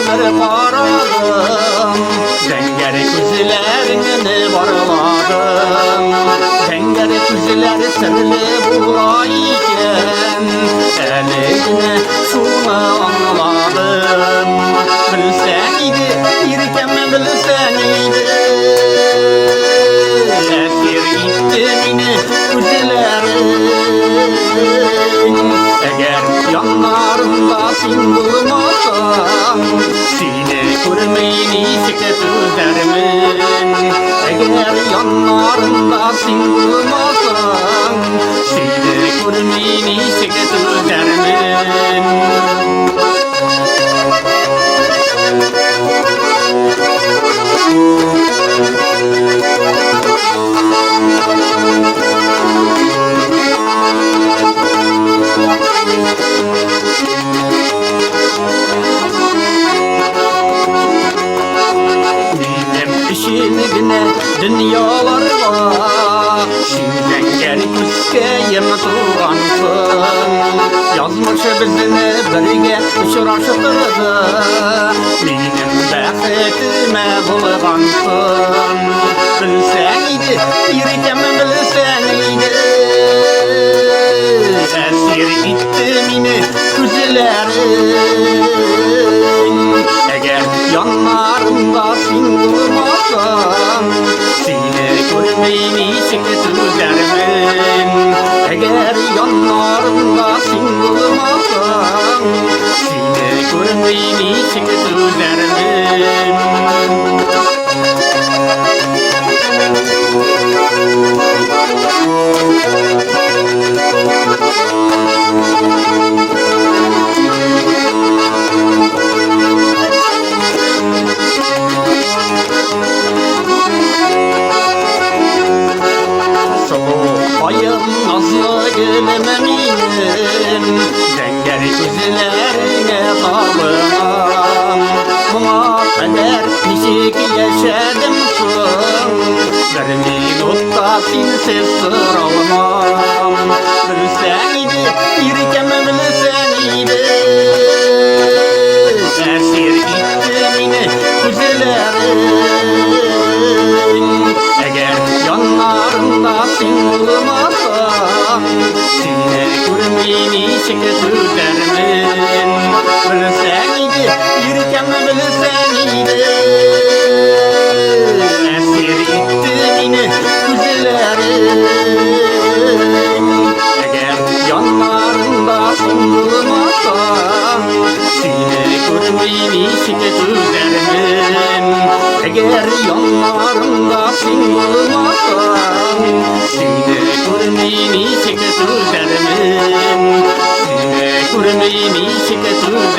bir karadım, Zenger kuzilerini varladım. Zenger kuziler sırlı bulayken, eline şunu anladım. Bilsen idi, irken bilsen idi, esir gitti beni kuzilerin. Eğer yanlarında sen bulmasan, seni görmeyini şeket üzerimin. Eğer yanlarında sen bulmasan, seni görmeyini şeket üzerimin. İşinigine dünyalar var, şimdiden gel küskeyim tuğansın. Yazmışı bizini birge uçraştırdı, benim bəxtime bulgansın. Bilsen idi, irkem bilsen idi, esir gitti meni kuzilerin. Eğer yanlarında sen bulmasan, seni görmeyini şeket üzerimin. Eğer yanlarında sen bulmasan, seni görmeyini şeket üzerimin. Ayım nazlı gülmeminin, Zenger kuzilerine kalınam. Buna kadar nişik yaşadım son, bir minutta sensiz duralmam. Bilsen idi, irkem bilsen idi, esir gitti beni kuzilerin. Eğer yanlarında sen bulmasan, seni görmeyini şeket üzerimin. Bilsen idi, irkem bilsen idi, esir gitti beni kuzilerin. Eğer yanlarında sen bulmasan, seni görmeyini şeket üzerimin. Eğer yanlarında sen bulmasan, seni görmeyini şeket üzerimin. Seni görmeyini şeket üzerimin.